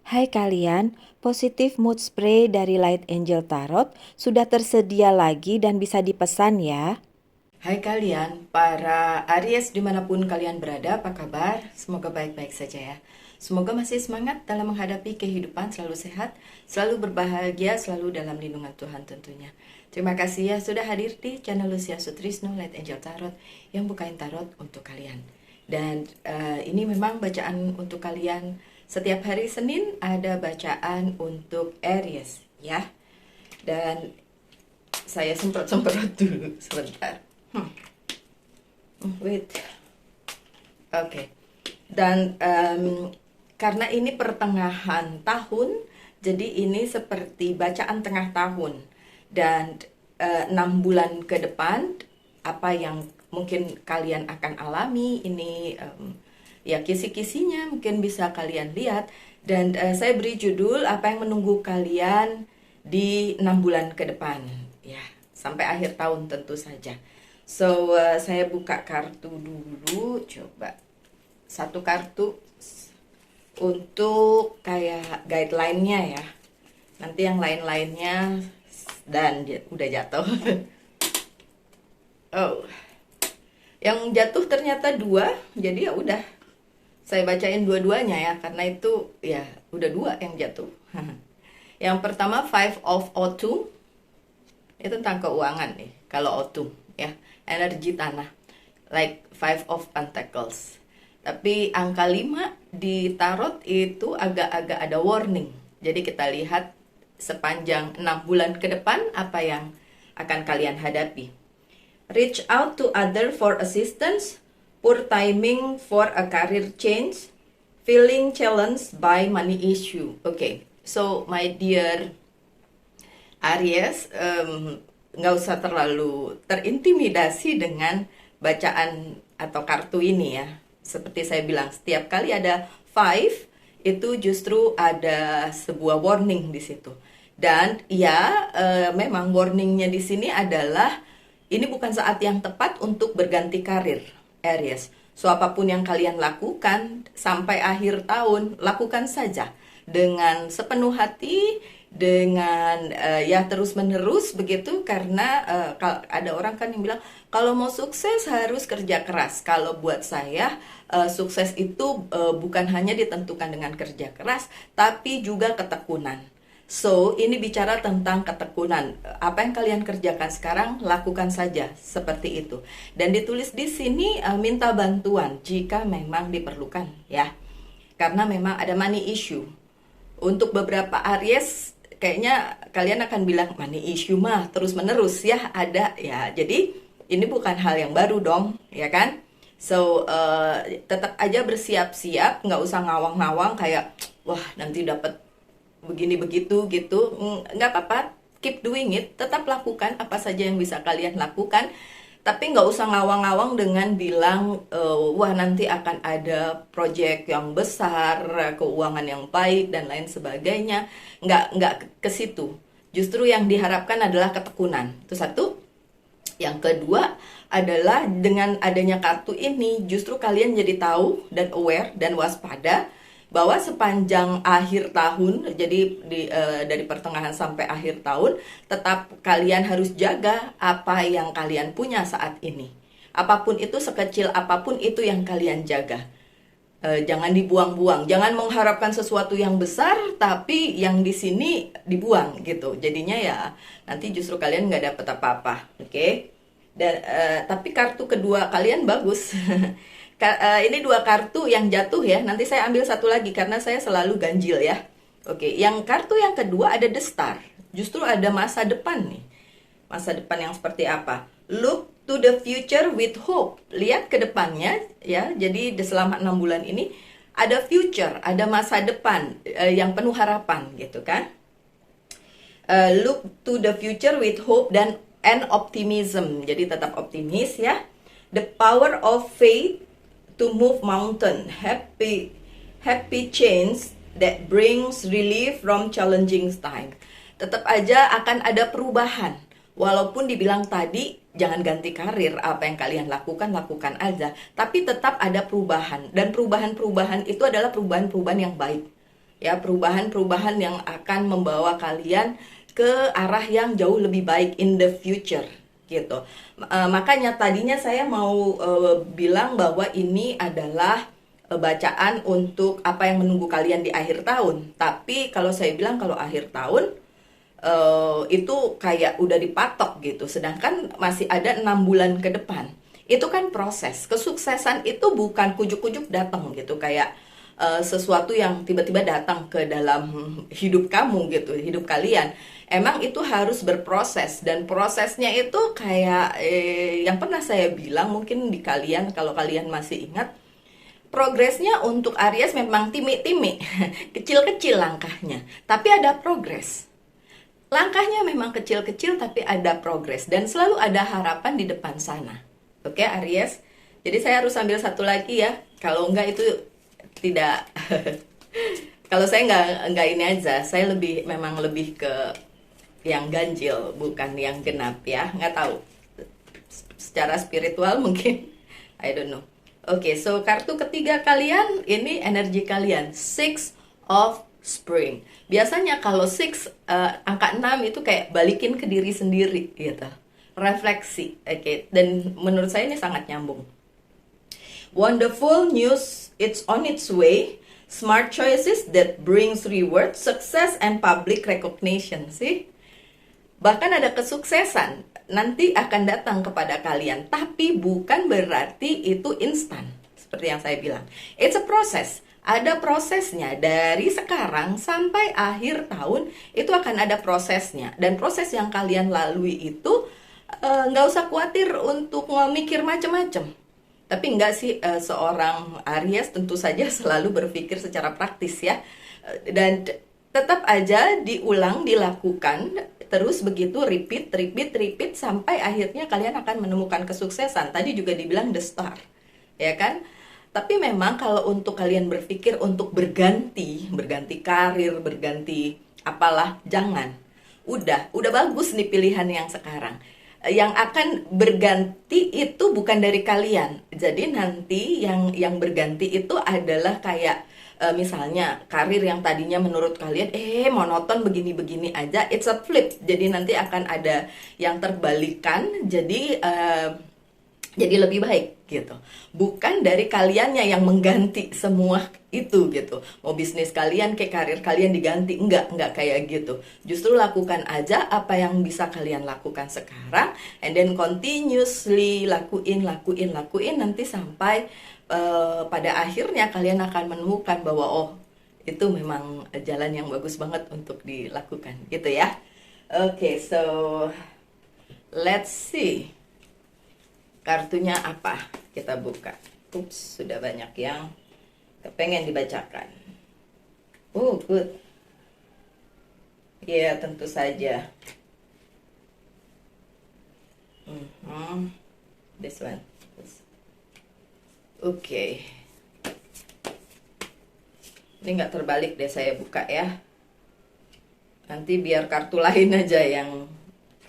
Hai kalian, positif mood spray dari Light Angel Tarot sudah tersedia lagi dan bisa dipesan ya. Hai kalian, para Aries dimanapun kalian berada, apa kabar? Semoga baik-baik saja ya. Semoga masih semangat dalam menghadapi kehidupan, selalu sehat, selalu berbahagia, selalu dalam lindungan Tuhan tentunya. Terima kasih ya sudah hadir di channel Lucia Sutrisno Light Angel Tarot yang bukain tarot untuk kalian. Dan ini memang bacaan untuk kalian. Setiap hari Senin ada bacaan untuk Aries ya. Dan saya semprot-semprot dulu sebentar. Wait. Oke. Dan karena ini pertengahan tahun, jadi ini seperti bacaan tengah tahun. Dan 6 bulan ke depan, apa yang mungkin kalian akan alami, ini ya kisi-kisinya mungkin bisa kalian lihat. Dan saya beri judul apa yang menunggu kalian di 6 bulan ke depan. Ya, sampai akhir tahun tentu saja. So, saya buka kartu dulu, coba satu kartu untuk kayak guideline-nya ya. Nanti yang lain-lainnya dan udah jatuh. Oh, yang jatuh ternyata 2, jadi ya udah. Saya bacain dua-duanya ya, karena itu ya udah 2 yang jatuh. Yang pertama Five of Autumn, itu tentang keuangan nih, kalau autumn ya, energi tanah, like Five of Pentacles. Tapi angka 5 di tarot itu agak-agak ada warning. Jadi kita lihat sepanjang 6 bulan ke depan apa yang akan kalian hadapi. Reach out to other for assistance, poor timing for a career change, feeling challenged by money issue. Okay, so my dear Aries, nggak usah terlalu terintimidasi dengan bacaan atau kartu ini ya. Seperti saya bilang, setiap kali ada 5, itu justru ada sebuah warning di situ. Dan ya, memang warningnya di sini adalah ini bukan saat yang tepat untuk berganti karir, Aries. So, apapun yang kalian lakukan sampai akhir tahun, lakukan saja dengan sepenuh hati, dengan ya terus-menerus begitu, karena ada orang kan yang bilang kalau mau sukses harus kerja keras. Kalau buat saya sukses itu bukan hanya ditentukan dengan kerja keras, tapi juga ketekunan. So, ini bicara tentang ketekunan. Apa yang kalian kerjakan sekarang, lakukan saja seperti itu. Dan ditulis di sini minta bantuan jika memang diperlukan ya. Karena memang ada money issue. Untuk beberapa Aries, kayaknya kalian akan bilang money issue mah terus-menerus ya ada ya. Jadi, ini bukan hal yang baru dong, ya kan? So, tetap aja bersiap-siap, nggak usah ngawang-ngawang kayak wah nanti dapat begini begitu gitu. Nggak apa-apa, keep doing it, tetap lakukan apa saja yang bisa kalian lakukan, tapi nggak usah ngawang-ngawang dengan bilang wah nanti akan ada project yang besar, keuangan yang baik dan lain sebagainya. Nggak ke situ. Justru yang diharapkan adalah ketekunan. Itu satu. Yang kedua adalah dengan adanya kartu ini justru kalian jadi tahu dan aware dan waspada bahwa sepanjang akhir tahun, jadi dari pertengahan sampai akhir tahun, tetap kalian harus jaga apa yang kalian punya saat ini. Apapun itu, sekecil apapun itu yang kalian jaga. Jangan dibuang-buang, jangan mengharapkan sesuatu yang besar, tapi yang di sini dibuang gitu. Jadinya ya nanti justru kalian nggak dapet apa-apa, oke? Dan tapi kartu kedua kalian bagus. Ini 2 kartu yang jatuh ya. Nanti saya ambil satu lagi karena saya selalu ganjil ya. Oke, yang kartu yang kedua ada The Star. Justru ada masa depan nih. Masa depan yang seperti apa? Look to the future with hope. Lihat ke depannya ya. Jadi selama 6 bulan ini ada future, ada masa depan yang penuh harapan gitu kan. Look to the future with hope dan optimism. Jadi tetap optimis ya. The power of faith to move mountain, happy change that brings relief from challenging time. Tetap aja akan ada perubahan. Walaupun dibilang tadi jangan ganti karir, apa yang kalian lakukan aja, tapi tetap ada perubahan. Dan perubahan-perubahan itu adalah perubahan-perubahan yang baik. Ya, perubahan-perubahan yang akan membawa kalian ke arah yang jauh lebih baik in the future gitu. Makanya tadinya saya mau bilang bahwa ini adalah bacaan untuk apa yang menunggu kalian di akhir tahun. Tapi kalau saya bilang kalau akhir tahun itu kayak udah dipatok gitu. Sedangkan masih ada 6 bulan ke depan. Itu kan proses. Kesuksesan itu bukan kujuk-kujuk datang gitu kayak sesuatu yang tiba-tiba datang ke dalam hidup kamu gitu, hidup kalian. Emang itu harus berproses dan prosesnya itu kayak yang pernah saya bilang mungkin di kalian kalau kalian masih ingat. Progresnya untuk Aries memang timi-timi, kecil-kecil langkahnya, tapi ada progres. Langkahnya memang kecil-kecil tapi ada progres dan selalu ada harapan di depan sana. Oke, Aries. Jadi saya harus ambil satu lagi ya. Kalau enggak itu tidak. Kalau saya enggak ini aja. Saya memang lebih ke yang ganjil bukan yang genap ya. Nggak tahu. Secara spiritual mungkin. I don't know. Oke, so kartu ketiga kalian ini energi kalian. Six of Spring. Biasanya kalau angka 6 itu kayak balikin ke diri sendiri gitu. Refleksi. Oke, dan menurut saya ini sangat nyambung. Wonderful news, it's on its way. Smart choices that brings reward, success, and public recognition. Sih? Bahkan ada kesuksesan nanti akan datang kepada kalian, tapi bukan berarti itu instan. Seperti yang saya bilang, it's a process. Ada prosesnya dari sekarang sampai akhir tahun itu akan ada prosesnya. Dan proses yang kalian lalui itu nggak usah khawatir untuk mikir macam-macam. Tapi nggak sih, seorang Aries tentu saja selalu berpikir secara praktis ya. Dan tetap aja diulang, dilakukan terus begitu, repeat sampai akhirnya kalian akan menemukan kesuksesan. Tadi juga dibilang the star, ya kan? Tapi memang kalau untuk kalian berpikir untuk berganti karir, berganti apalah, jangan. Udah bagus nih pilihan yang sekarang. Yang akan berganti itu bukan dari kalian. Jadi nanti yang berganti itu adalah kayak misalnya karir yang tadinya menurut kalian monoton begini-begini aja, it's a flip. Jadi nanti akan ada yang terbalikan, jadi lebih baik gitu. Bukan dari kaliannya yang mengganti semua itu gitu. Mau bisnis kalian kayak karir kalian diganti, enggak kayak gitu. Justru lakukan aja apa yang bisa kalian lakukan sekarang, and then continuously lakuin nanti sampai pada akhirnya kalian akan menemukan bahwa itu memang jalan yang bagus banget untuk dilakukan gitu ya. Oke, so let's see. Kartunya apa? Kita buka. Ups, sudah banyak yang kepengen dibacakan. Oh, good. Ya, tentu saja. This one. Oke. Ini nggak terbalik deh, saya buka ya. Nanti biar kartu lain aja yang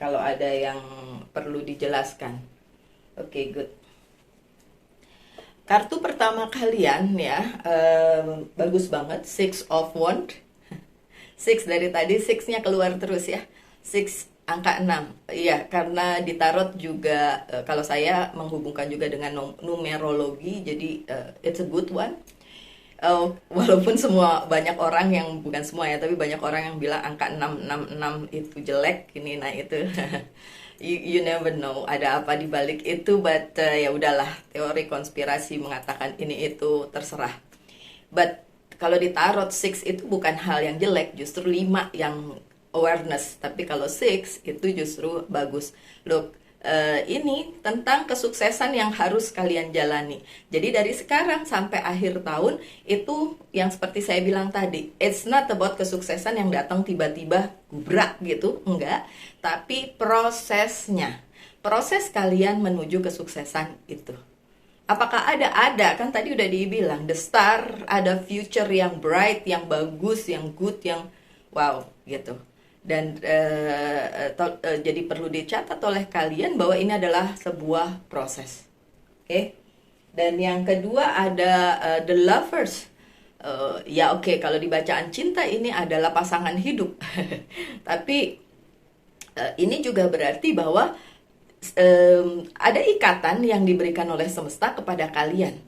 kalau ada yang perlu dijelaskan. Oke, good. Kartu pertama kalian ya, bagus banget. Six of Wands. Six dari tadi, six-nya keluar terus ya. Six, angka 6. Iya, karena di tarot juga, kalau saya menghubungkan juga dengan numerologi, jadi it's a good one. Walaupun banyak orang yang, bukan semua ya, tapi banyak orang yang bilang angka 666 itu jelek, ini, nah itu. You never know ada apa di balik itu, but ya udahlah, teori konspirasi mengatakan ini itu terserah. But kalau di tarot 6 itu bukan hal yang jelek, justru 5 yang awareness, tapi kalau 6 itu justru bagus. Look, ini tentang kesuksesan yang harus kalian jalani. Jadi dari sekarang sampai akhir tahun itu yang seperti saya bilang tadi, it's not about kesuksesan yang datang tiba-tiba gubrak gitu, enggak, tapi prosesnya. Proses kalian menuju kesuksesan itu. Apakah ada kan tadi udah dibilang the star, ada future yang bright, yang bagus, yang good, yang wow gitu. Dan jadi perlu dicatat oleh kalian bahwa ini adalah sebuah proses. Oke. Dan yang kedua ada the lovers. Ya oke, kalau di bacaan cinta ini adalah pasangan hidup. Tapi ini juga berarti bahwa ada ikatan yang diberikan oleh semesta kepada kalian.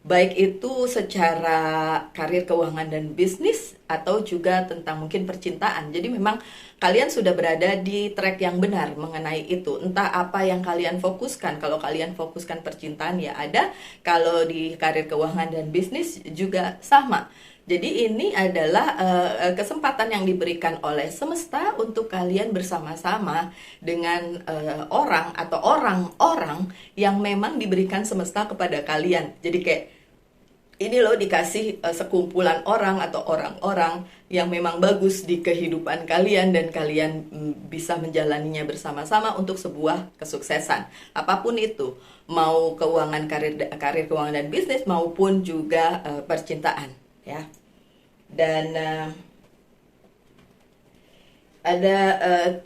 Baik itu secara karir, keuangan, dan bisnis, atau juga tentang mungkin percintaan. Jadi memang kalian sudah berada di track yang benar mengenai itu. Entah apa yang kalian fokuskan. Kalau kalian fokuskan percintaan ya ada. Kalau di karir, keuangan, dan bisnis juga sama. Jadi ini adalah kesempatan yang diberikan oleh semesta untuk kalian bersama-sama dengan orang atau orang-orang yang memang diberikan semesta kepada kalian. Jadi kayak ini loh, dikasih sekumpulan orang atau orang-orang yang memang bagus di kehidupan kalian, dan kalian bisa menjalaninya bersama-sama untuk sebuah kesuksesan. Apapun itu, mau keuangan, karir keuangan dan bisnis, maupun juga percintaan, ya. Dan ada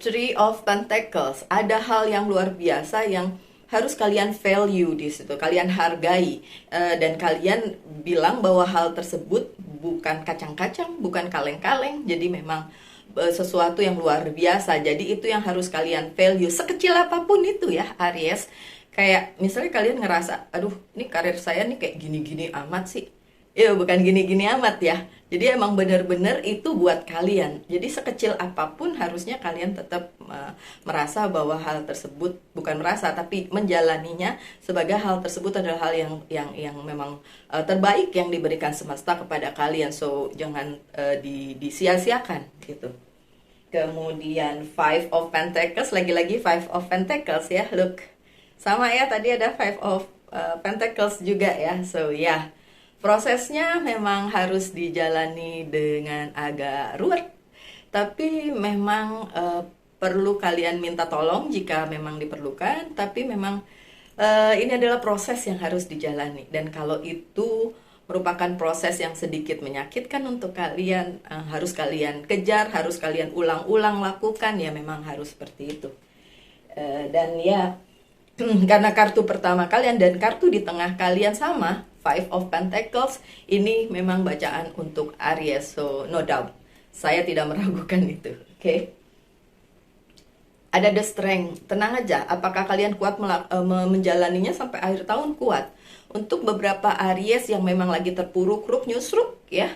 Three of Pentacles. Ada hal yang luar biasa yang harus kalian value di situ, kalian hargai, dan kalian bilang bahwa hal tersebut bukan kacang-kacang, bukan kaleng-kaleng. Jadi memang sesuatu yang luar biasa. Jadi itu yang harus kalian value, sekecil apapun itu ya, Aries. Kayak misalnya kalian ngerasa, aduh ini karir saya nih kayak gini-gini amat sih. Ya bukan gini-gini amat ya. Jadi emang benar-benar itu buat kalian. Jadi sekecil apapun harusnya kalian tetap merasa bahwa hal tersebut, bukan merasa tapi menjalaninya sebagai hal tersebut adalah hal yang memang terbaik yang diberikan semesta kepada kalian. So jangan disia-siakan gitu. Kemudian Five of Pentacles, lagi-lagi Five of Pentacles ya. Look. Sama ya, tadi ada Five of Pentacles juga ya. So ya. Prosesnya memang harus dijalani dengan agak ruwet, tapi memang perlu kalian minta tolong jika memang diperlukan, tapi memang ini adalah proses yang harus dijalani. Dan kalau itu merupakan proses yang sedikit menyakitkan untuk kalian, harus kalian kejar, harus kalian ulang-ulang lakukan, ya memang harus seperti itu. Dan ya, karena kartu pertama kalian dan kartu di tengah kalian sama, Five of Pentacles, ini memang bacaan untuk Aries, so no doubt. Saya tidak meragukan itu, oke? Ada the strength, tenang aja, apakah kalian kuat menjalaninya sampai akhir tahun? Kuat. Untuk beberapa Aries yang memang lagi terpuruk-ruk, nyusruk ya,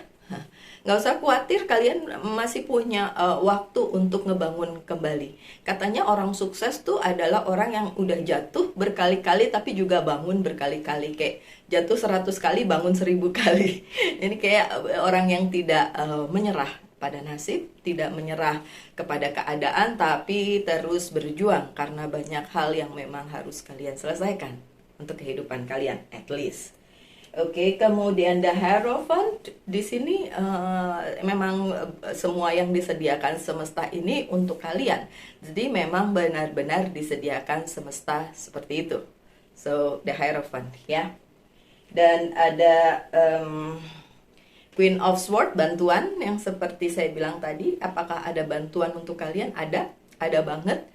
nggak usah khawatir, kalian masih punya waktu untuk ngebangun kembali. Katanya orang sukses tuh adalah orang yang udah jatuh berkali-kali tapi juga bangun berkali-kali. Kayak jatuh 100 kali, bangun 1000 kali. Ini kayak orang yang tidak menyerah pada nasib, tidak menyerah kepada keadaan, tapi terus berjuang karena banyak hal yang memang harus kalian selesaikan untuk kehidupan kalian, at least. Oke, kemudian the Hierophant di sini memang semua yang disediakan semesta ini untuk kalian. Jadi memang benar-benar disediakan semesta seperti itu. So the Hierophant ya. Dan ada Queen of Swords, bantuan yang seperti saya bilang tadi. Apakah ada bantuan untuk kalian? Ada banget.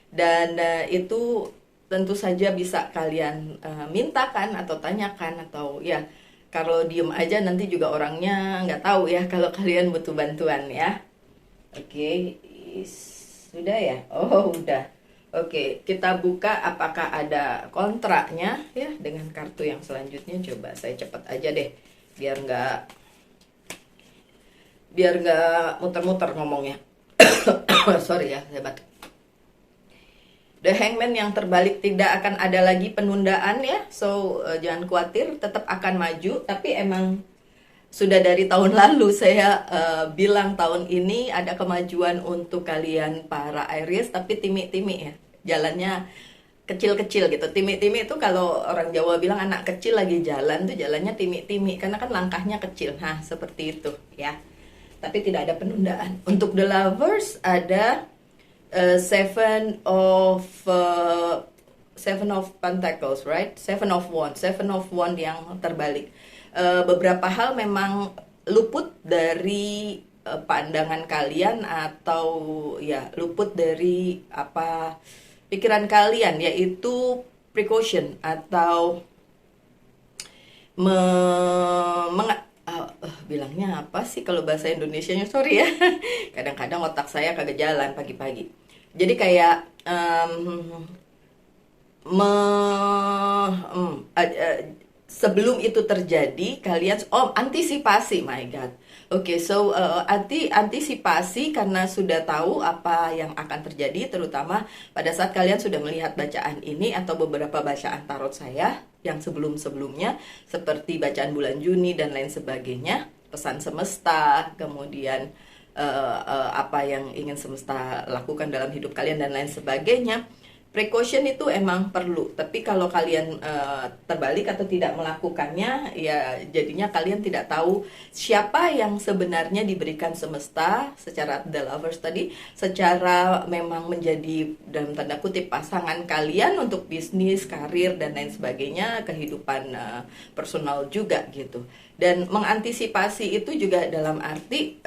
Dan itu tentu saja bisa kalian mintakan atau tanyakan, atau ya kalau diem aja nanti juga orangnya nggak tahu ya kalau kalian butuh bantuan ya. Oke, sudah ya? Oh udah. Oke, kita buka apakah ada kontraknya ya dengan kartu yang selanjutnya. Coba saya cepat aja deh biar nggak muter-muter ngomongnya. Sorry ya, saya batuk. The Hangman yang terbalik, tidak akan ada lagi penundaan ya. So jangan khawatir, tetap akan maju. Tapi emang sudah dari tahun lalu saya bilang tahun ini ada kemajuan untuk kalian para Aries, tapi timi-timi ya. Jalannya kecil-kecil gitu. Timi-timi itu kalau orang Jawa bilang anak kecil lagi jalan tuh jalannya timi-timi karena kan langkahnya kecil. Nah, seperti itu ya. Tapi tidak ada penundaan. Untuk The Lovers ada Seven of Pentacles, right? Seven of Wands yang terbalik. Beberapa hal memang luput dari pandangan kalian, atau ya luput dari apa pikiran kalian, yaitu precaution atau bilangnya apa sih kalau bahasa Indonesianya, sorry ya. Kadang-kadang otak saya kagak jalan pagi-pagi. Jadi kayak sebelum itu terjadi kalian antisipasi, my God. Oke, so antisipasi karena sudah tahu apa yang akan terjadi, terutama pada saat kalian sudah melihat bacaan ini atau beberapa bacaan tarot saya yang sebelum-sebelumnya, seperti bacaan bulan Juni dan lain sebagainya, pesan semesta, kemudian apa yang ingin semesta lakukan dalam hidup kalian dan lain sebagainya. Precaution itu emang perlu, tapi kalau kalian terbalik atau tidak melakukannya, ya jadinya kalian tidak tahu siapa yang sebenarnya diberikan semesta secara the lovers tadi, secara memang menjadi dalam tanda kutip pasangan kalian untuk bisnis, karir dan lain sebagainya, kehidupan personal juga gitu. Dan mengantisipasi itu juga dalam arti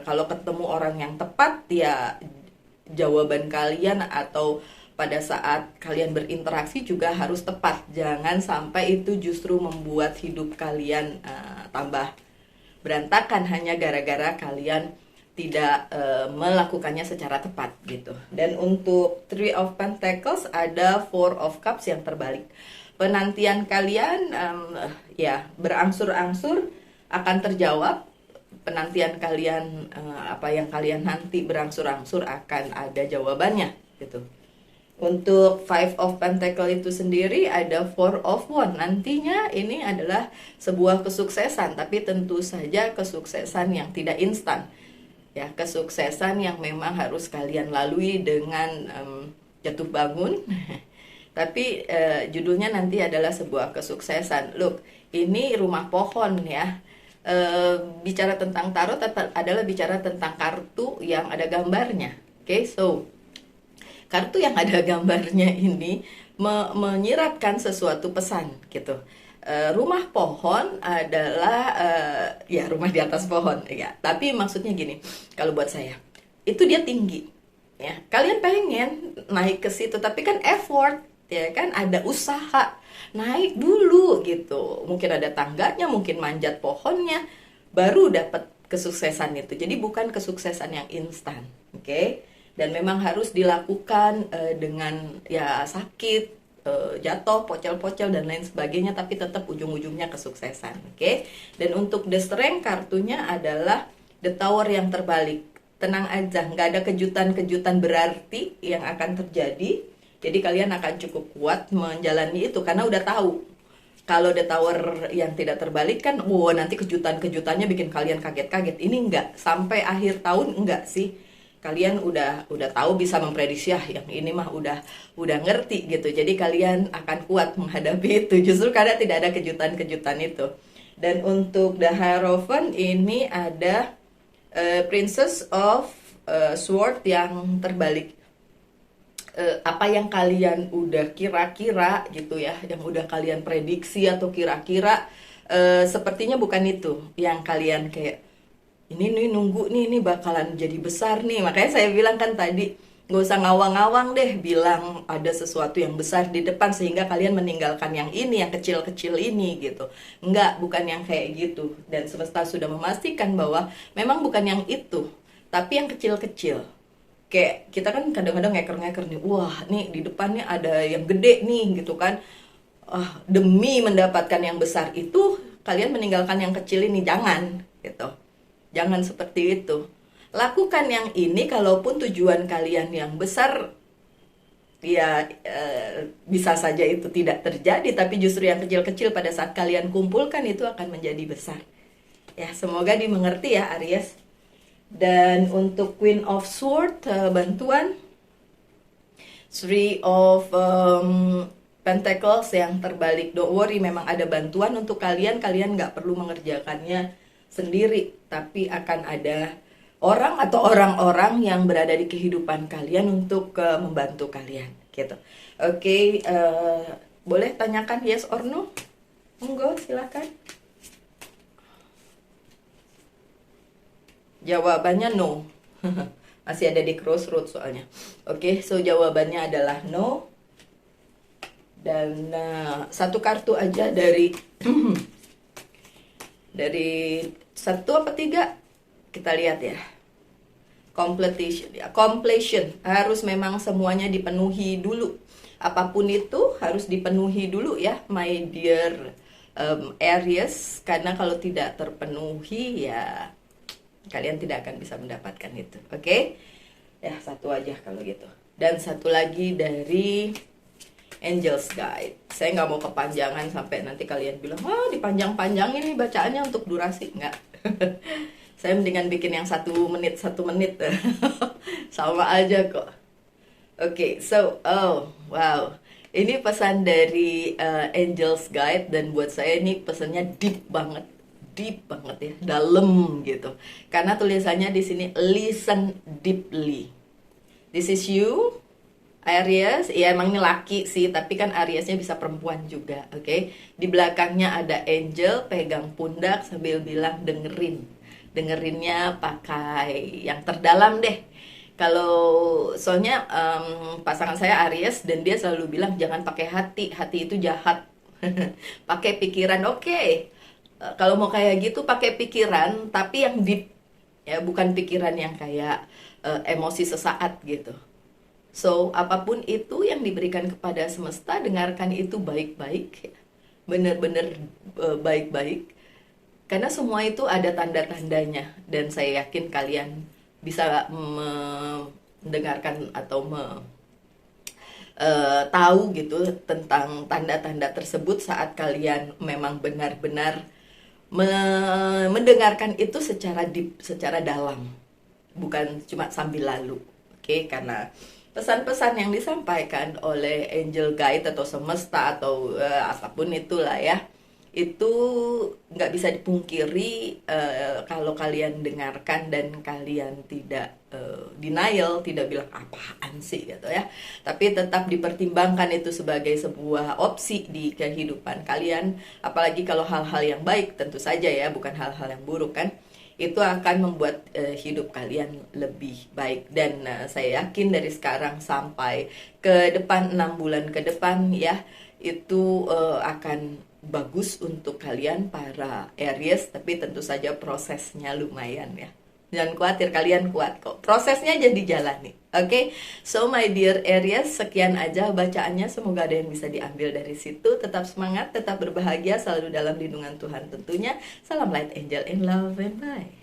kalau ketemu orang yang tepat, ya jawaban kalian atau pada saat kalian berinteraksi juga harus tepat. Jangan sampai itu justru membuat hidup kalian tambah berantakan hanya gara-gara kalian tidak melakukannya secara tepat gitu. Dan untuk Three of Pentacles ada Four of Cups yang terbalik. Penantian kalian ya berangsur-angsur akan terjawab. Penantian kalian, apa yang kalian nanti berangsur-angsur akan ada jawabannya gitu. Untuk Five of Pentacle itu sendiri ada Four of Wands. Nantinya ini adalah sebuah kesuksesan, tapi tentu saja kesuksesan yang tidak instan. Ya, kesuksesan yang memang harus kalian lalui dengan jatuh bangun. Tapi judulnya nanti adalah sebuah kesuksesan. Look, ini rumah pohon ya. Bicara tentang tarot adalah bicara tentang kartu yang ada gambarnya. Oke, so kartu yang ada gambarnya ini menyiratkan sesuatu pesan gitu. Rumah pohon adalah ya rumah di atas pohon ya. Tapi maksudnya gini, kalau buat saya itu dia tinggi ya. Kalian pengen naik ke situ tapi kan effort ya kan, ada usaha naik dulu gitu. Mungkin ada tangganya, mungkin manjat pohonnya baru dapat kesuksesan itu. Jadi bukan kesuksesan yang instan, oke? Dan memang harus dilakukan dengan ya sakit, jatuh, pocel-pocel dan lain sebagainya, tapi tetap ujung-ujungnya kesuksesan, oke? Dan untuk The Strength kartunya adalah The Tower yang terbalik. Tenang aja, nggak ada kejutan-kejutan berarti yang akan terjadi. Jadi kalian akan cukup kuat menjalani itu karena udah tahu. Kalau The Tower yang tidak terbalik kan, nanti kejutan-kejutannya bikin kalian kaget-kaget. Ini enggak, sampai akhir tahun enggak sih. Kalian udah tahu, bisa memprediksi yang ini mah udah ngerti gitu. Jadi kalian akan kuat menghadapi itu justru karena tidak ada kejutan-kejutan itu. Dan untuk The Hierophant ini ada Princess of Sword yang terbalik. Apa yang kalian udah kira-kira gitu ya, yang udah kalian prediksi atau kira-kira, sepertinya bukan itu yang kalian kayak ini nih nunggu nih, ini bakalan jadi besar nih. Makanya saya bilang kan tadi, nggak usah ngawang-ngawang deh bilang ada sesuatu yang besar di depan sehingga kalian meninggalkan yang ini, yang kecil-kecil ini gitu. Enggak, bukan yang kayak gitu. Dan semesta sudah memastikan bahwa memang bukan yang itu, tapi yang kecil-kecil. Kayak kita kan kadang-kadang ngeker-ngeker nih, wah nih di depannya ada yang gede nih gitu kan. Demi mendapatkan yang besar itu, kalian meninggalkan yang kecil ini, jangan gitu. Jangan seperti itu. Lakukan yang ini kalaupun tujuan kalian yang besar, ya bisa saja itu tidak terjadi, tapi justru yang kecil-kecil pada saat kalian kumpulkan itu akan menjadi besar. Ya, semoga dimengerti ya Aries. Dan untuk Queen of Sword, bantuan Three of Pentacles yang terbalik. Don't worry, memang ada bantuan untuk kalian. Kalian nggak perlu mengerjakannya sendiri, tapi akan ada orang atau orang-orang yang berada di kehidupan kalian untuk membantu kalian gitu. Oke, boleh tanyakan yes or no? Monggo, silakan. Jawabannya no. Masih ada di crossroads soalnya. Oke, so jawabannya adalah no. Dan satu kartu aja dari Dari 1 apa 3 kita lihat ya. Completion ya, completion harus memang semuanya dipenuhi dulu. Apapun itu harus dipenuhi dulu ya, my dear Aries, karena kalau tidak terpenuhi ya kalian tidak akan bisa mendapatkan itu. Oke? Ya, satu aja kalau gitu. Dan satu lagi dari Angel's Guide. Saya nggak mau kepanjangan sampai nanti kalian bilang, wah dipanjang-panjangin nih bacaannya untuk durasi. Nggak. Saya mendingan bikin yang 1 menit, 1 menit. Sama aja kok. Oke, so, oh, wow. Ini pesan dari Angel's Guide, dan buat saya ini pesannya deep banget ya, dalam gitu. Karena tulisannya di sini listen deeply. This is you, Aries. Ya emang ini laki sih, tapi kan Ariesnya bisa perempuan juga, oke? Di belakangnya ada angel pegang pundak sambil bilang dengerin. Dengerinnya pakai yang terdalam deh. Kalau soalnya pasangan saya Aries dan dia selalu bilang jangan pakai hati, hati itu jahat. Pakai pikiran, oke. Kalau mau kayak gitu pakai pikiran, tapi yang deep ya, bukan pikiran yang kayak emosi sesaat gitu. So, apapun itu yang diberikan kepada semesta, dengarkan itu baik-baik, bener-bener baik-baik. Karena semua itu ada tanda-tandanya, dan saya yakin kalian bisa mendengarkan atau tahu gitu tentang tanda-tanda tersebut saat kalian memang benar-benar mendengarkan itu secara deep, secara dalam, bukan cuma sambil lalu. Oke, karena pesan-pesan yang disampaikan oleh angel guide atau semesta atau apapun itulah ya, itu nggak bisa dipungkiri kalau kalian dengarkan dan kalian tidak denial, tidak bilang apaan sih gitu ya, tapi tetap dipertimbangkan itu sebagai sebuah opsi di kehidupan kalian, apalagi kalau hal-hal yang baik tentu saja ya, bukan hal-hal yang buruk kan, itu akan membuat hidup kalian lebih baik. Dan saya yakin dari sekarang sampai ke depan, 6 bulan ke depan ya, itu akan bagus untuk kalian para Aries, tapi tentu saja prosesnya lumayan ya. Jangan khawatir, kalian kuat kok. Prosesnya jadi jalani. Oke, so my dear Aries, sekian aja bacaannya. Semoga ada yang bisa diambil dari situ. Tetap semangat, tetap berbahagia, selalu dalam lindungan Tuhan tentunya. Salam light angel in love and bye.